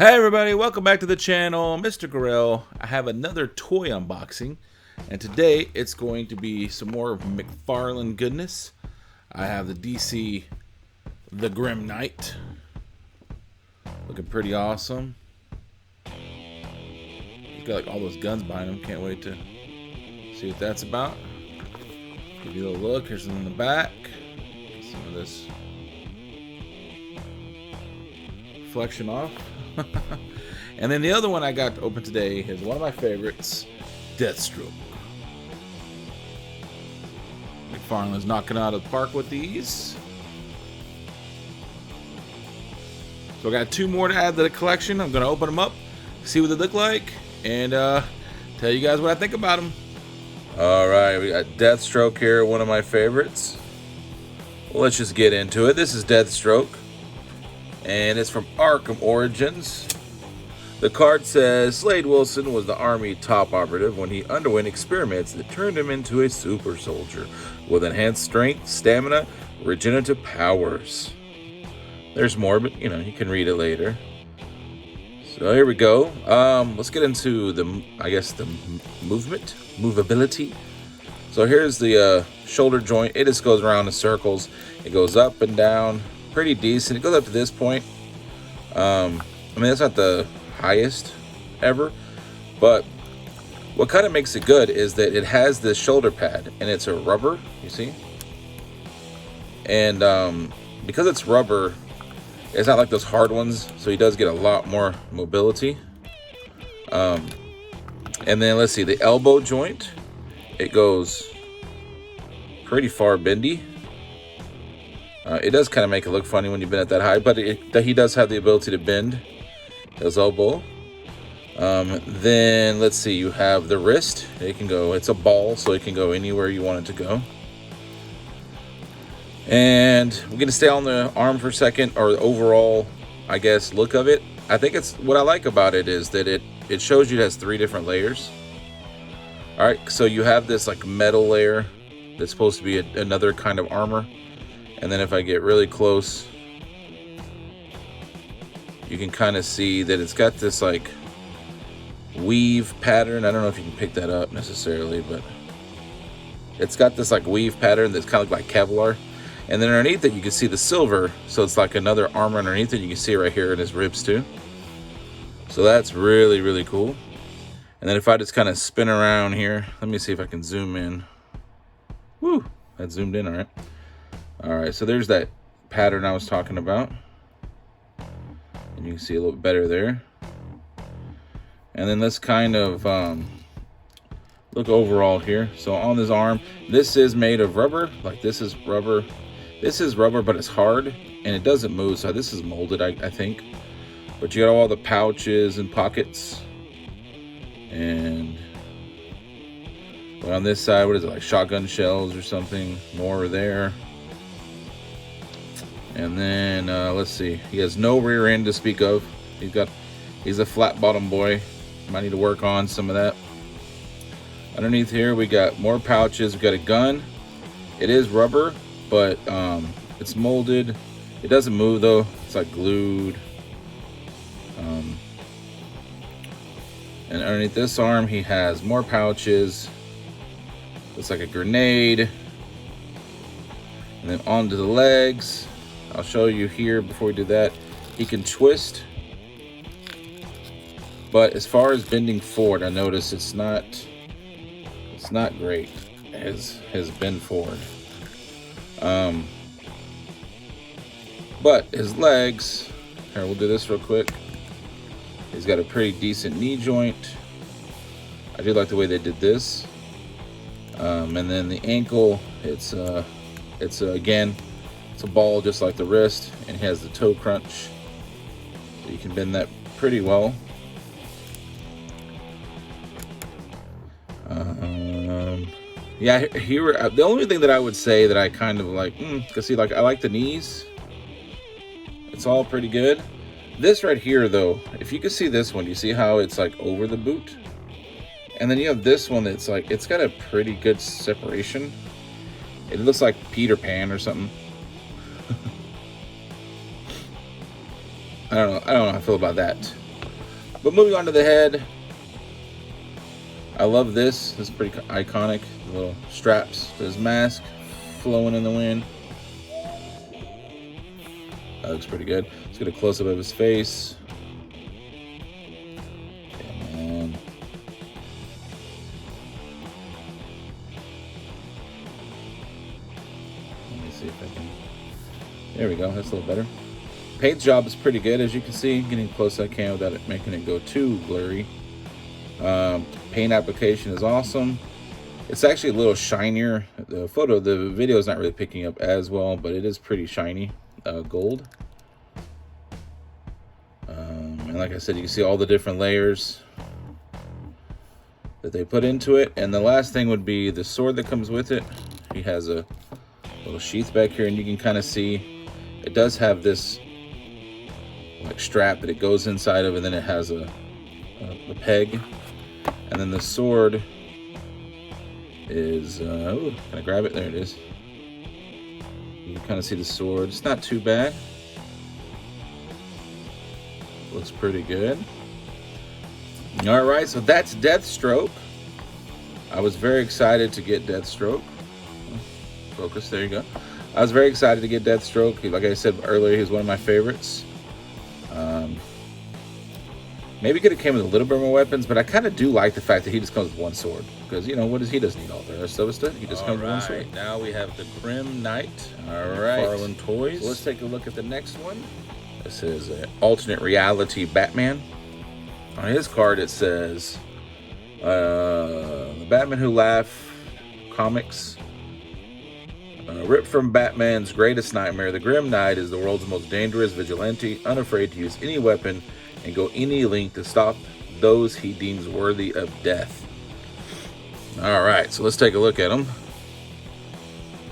Hey everybody, welcome back to the channel. Mr. Gorell. I have another toy unboxing, and today it's going to be some more McFarlane goodness. I have the DC The Grim Knight. Looking pretty awesome. He's got like all those guns behind him. Can't wait to see what that's about. Give you a little look. Here's some in the back. Some of this reflection off. And then the other one I got to open today is one of my favorites, Deathstroke. McFarlane's knocking out of the park with these. So I got two more to add to the collection. I'm going to open them up, see what they look like, and tell you guys what I think about them. Alright, we got Deathstroke here, one of my favorites. Well, let's just get into it. This is Deathstroke, and it's from Arkham Origins. The card says, Slade Wilson was the Army top operative when he underwent experiments that turned him into a super soldier with enhanced strength, stamina, regenerative powers. There's more, but you know, you can read it later. So here we go. Let's get into the movability. So here's the shoulder joint. It just goes around in circles. It goes up and down. Pretty decent. It goes up to this point. I mean, that's not the highest ever, but what kind of makes it good is that it has this shoulder pad, and it's a rubber, you see, and because it's rubber, it's not like those hard ones, so he does get a lot more mobility. And then let's see, the elbow joint, it goes pretty far bendy. It does kind of make it look funny when you've been at that high, but he does have the ability to bend his elbow. Then let's see, you have the wrist. It can go, it's a ball, so it can go anywhere you want it to go. And we're gonna stay on the arm for a second, or the overall, I guess, look of it. I think it's, what I like about it is that it shows you it has 3 different layers. All right, so you have this like metal layer that's supposed to be another kind of armor. And then if I get really close, you can kind of see that it's got this like weave pattern. I don't know if you can pick that up necessarily, but it's got this like weave pattern that's kind of like Kevlar. And then underneath it, you can see the silver. So it's like another armor underneath it. You can see it right here in his ribs too. So that's really, really cool. And then if I just kind of spin around here, let me see if I can zoom in. Woo, that zoomed in, all right. All right, so there's that pattern I was talking about. And you can see a little bit better there. And then let's kind of look overall here. So on this arm, this is made of rubber. Like this is rubber. This is rubber, but it's hard and it doesn't move. So this is molded, I think. But you got all the pouches and pockets. And on this side, what is it, like shotgun shells or something? More there. And then let's see, he has no rear end to speak of. He's a flat bottom boy. Might need to work on some of that. Underneath here we got more pouches. We got a gun. It is rubber, but it's molded. It doesn't move though. It's like glued. And underneath this arm he has more pouches. Looks like a grenade. And then onto the legs. I'll show you here before we do that. He can twist, but as far as bending forward, I notice it's not great as bend forward. But his legs, here, we'll do this real quick. He's got a pretty decent knee joint. I do like the way they did this. And then the ankle, it's again, it's a ball just like the wrist, and it has the toe crunch, so you can bend that pretty well. Yeah, here the only thing that I would say that I kind of like, cause see, like I like the knees. It's all pretty good. This right here though, if you can see this one, you see how it's like over the boot, and then you have this one that's like, it's got a pretty good separation. It looks like Peter Pan or something. I don't know how I feel about that. But moving on to the head, I love this. This is pretty iconic. The little straps to his mask flowing in the wind. That looks pretty good. Let's get a close-up of his face. Come on. Let me see if I can... There we go. That's a little better. Paint job is pretty good, as you can see. Getting close as I can without it making it go too blurry. Paint application is awesome. It's actually a little shinier. The video is not really picking up as well, but it is pretty shiny. Gold. And like I said, you can see all the different layers that they put into it. And the last thing would be the sword that comes with it. He has a little sheath back here, and you can kind of see it does have this like strap that it goes inside of, and then it has a peg. And then the sword is, can I grab it? There it is. You can kind of see the sword. It's not too bad. Looks pretty good. All right, so that's Deathstroke. I was very excited to get Deathstroke. Focus, there you go. I was very excited to get Deathstroke. Like I said earlier, he's one of my favorites. Maybe could have came with a little bit more weapons, but I kind of do like the fact that he just comes with one sword. Because, you know, he doesn't need all the rest of his stuff. He just comes with one sword. Now we have the Grim Knight. All right. McFarlane Toys. So let's take a look at the next one. This is an alternate reality Batman. On his card it says, the Batman Who Laugh comics. Ripped from Batman's greatest nightmare, the Grim Knight is the world's most dangerous vigilante, unafraid to use any weapon and go any length to stop those he deems worthy of death. All right, so let's take a look at him.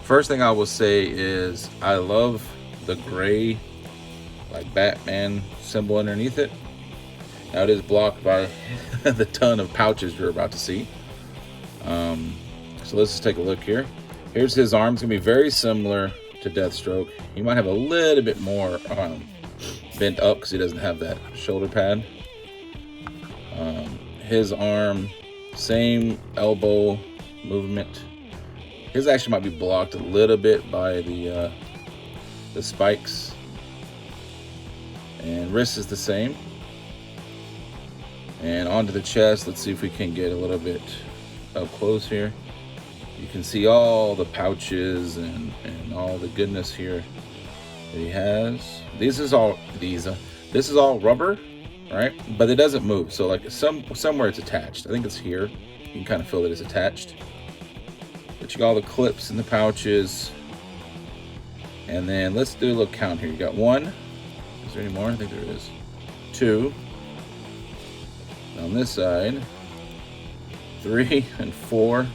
First thing I will say is I love the gray, like Batman symbol underneath it. Now it is blocked by the ton of pouches you're about to see. So let's just take a look here. Here's his arm. It's gonna be very similar to Deathstroke. He might have a little bit more bent up because he doesn't have that shoulder pad. His arm, same elbow movement. His actually might be blocked a little bit by the spikes. And wrist is the same. And onto the chest. Let's see if we can get a little bit up close here. You can see all the pouches and all the goodness here that he has. This is all rubber, right? But it doesn't move. So like somewhere it's attached. I think it's here. You can kind of feel that it's attached. But you got all the clips in the pouches. And then let's do a little count here. You got 1. Is there any more? I think there is. 2. On this side, 3 and 4.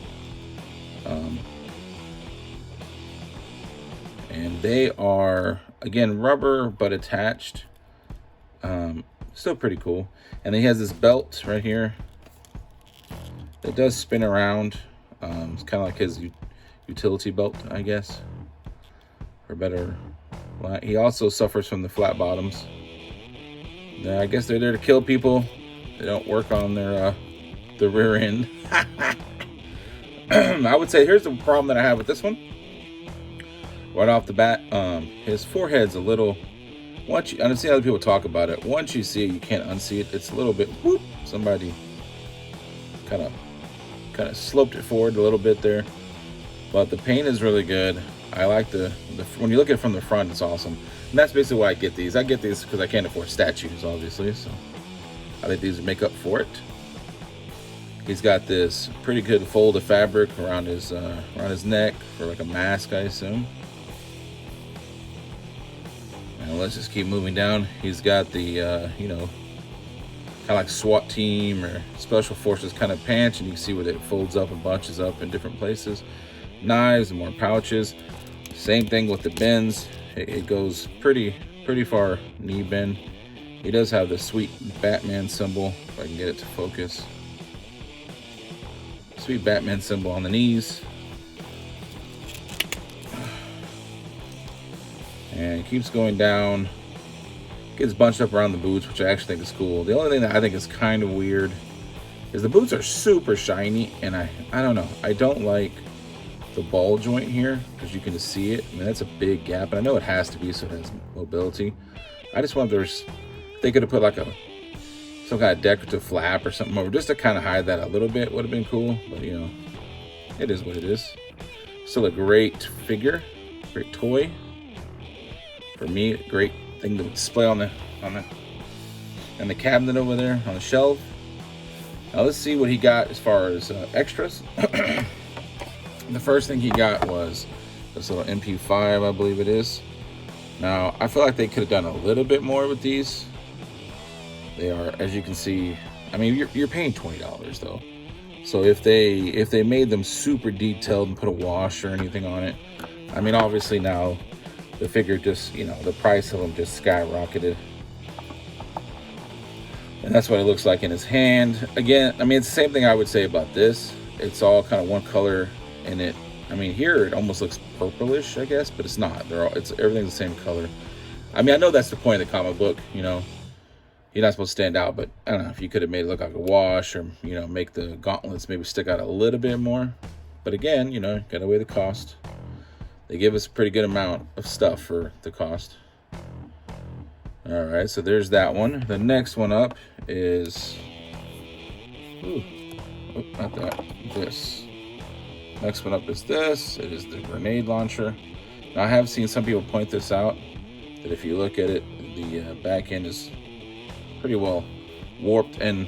And they are, again, rubber but attached. Still pretty cool. And he has this belt right here that does spin around. It's kind of like his utility belt, I guess, for better. He also suffers from the flat bottoms. Now, I guess they're there to kill people. They don't work on their the rear end. I would say here's the problem that I have with this one. Right off the bat, his forehead's a little. I don't see other people talk about it. Once you see it, you can't unsee it. It's a little bit. Whoop, somebody kind of sloped it forward a little bit there. But the paint is really good. I like the when you look at it from the front, it's awesome. And that's basically why I get these. I get these because I can't afford statues, obviously. So I think these make up for it. He's got this pretty good fold of fabric around his neck for like a mask, I assume. And let's just keep moving down. He's got the kind of like SWAT team or special forces kind of pants, and you can see where it folds up and bunches up in different places. Knives and more pouches. Same thing with the bends. It goes pretty far knee bend. He does have the sweet Batman symbol, if I can get it to focus. Sweet Batman symbol on the knees. And it keeps going down. Gets bunched up around the boots, which I actually think is cool. The only thing that I think is kind of weird is the boots are super shiny, and I don't know. I don't like the ball joint here, because you can just see it. I mean, that's a big gap, and I know it has to be so it has mobility. I just wonder if they could have put like some kind of decorative flap or something over, just to kind of hide that a little bit. Would have been cool, but you know, it is what it is. Still a great figure, great toy. For me, a great thing to display on the cabinet over there on the shelf. Now let's see what he got as far as extras. The first thing he got was this little MP5, I believe it is. Now I feel like they could have done a little bit more with these. They are, as you can see, I mean, you're paying $20 though. So if they made them super detailed and put a wash or anything on it, I mean, obviously now the figure just, you know, the price of them just skyrocketed. And that's what it looks like in his hand. Again, I mean, it's the same thing I would say about this. It's all kind of one color in it. I mean, here it almost looks purplish, I guess, but it's not. Everything's the same color. I mean, I know that's the point of the comic book, you know. You're not supposed to stand out, but I don't know if you could have made it look like a wash, or, you know, make the gauntlets maybe stick out a little bit more. But again, you know, gotta weigh the cost. They give us a pretty good amount of stuff for the cost. All right, so there's that one. The next one up is, not that, this. Next one up is this. It is the grenade launcher. Now, I have seen some people point this out, that if you look at it, the back end is pretty well warped, and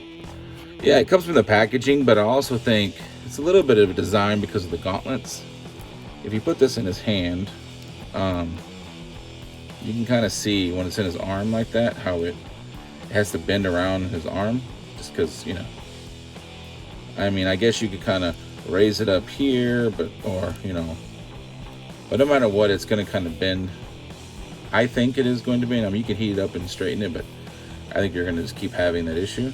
yeah, it comes from the packaging, but I also think it's a little bit of a design because of the gauntlets. If you put this in his hand, you can kind of see when it's in his arm like that, how it has to bend around his arm, just because, you know, I mean, I guess you could kind of raise it up here, but, or, you know, but no matter what, it's going to kind of bend. I think it is going to bend. I mean, you can heat it up and straighten it, but I think you're going to just keep having that issue.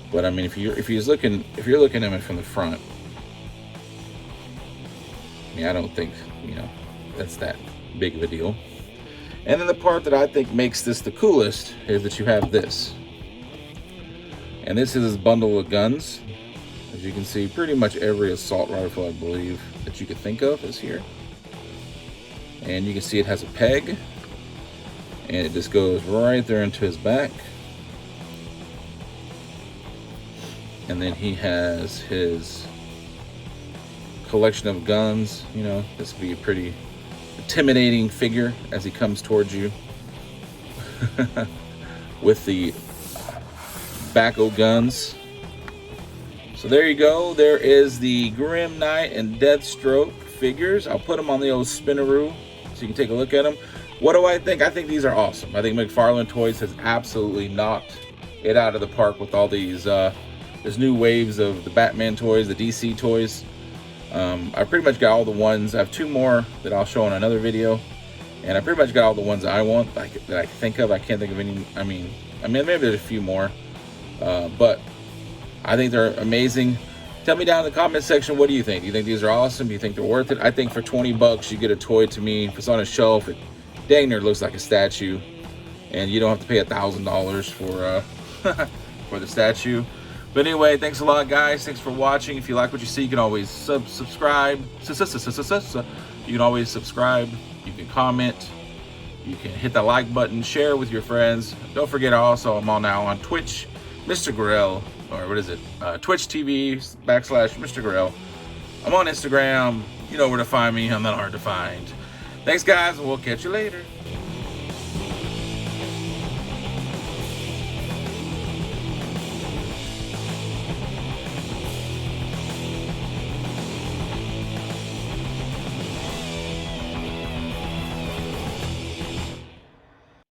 But I mean, if you're looking at it from the front, I mean, I don't think, you know, that's that big of a deal. And then the part that I think makes this the coolest is that you have this. And this is his bundle of guns. As you can see, pretty much every assault rifle, I believe, that you could think of is here. And you can see it has a peg, and it just goes right there into his back. And then he has his collection of guns. You know, this would be a pretty intimidating figure as he comes towards you with the Bacco guns. So there you go. There is the Grim Knight and Deathstroke figures. I'll put them on the old spinneroo so you can take a look at them. What do I think? I think these are awesome. I think McFarlane Toys has absolutely knocked it out of the park with all these there's new waves of the Batman toys, the DC toys. I pretty much got all the ones. I have two more that I'll show in another video, and I pretty much got all the ones I want, that I think of. I can't think of any. I mean, maybe there's a few more, but I think they're amazing. Tell me down in the comment section, what do you think? Do you think these are awesome? Do you think they're worth it? I think for 20 bucks, you get a toy to me. If it's on a shelf, it dang near looks like a statue, and you don't have to pay $1,000 for for the statue. But anyway, thanks a lot, guys. Thanks for watching. If you like what you see, you can always subscribe. You can always subscribe. You can comment. You can hit the like button. Share with your friends. Don't forget, also, I'm on now on Twitch, Mr. Gorell, or what is it? Twitch TV / Mr. Gorell. I'm on Instagram. You know where to find me. I'm not hard to find. Thanks, guys, and we'll catch you later.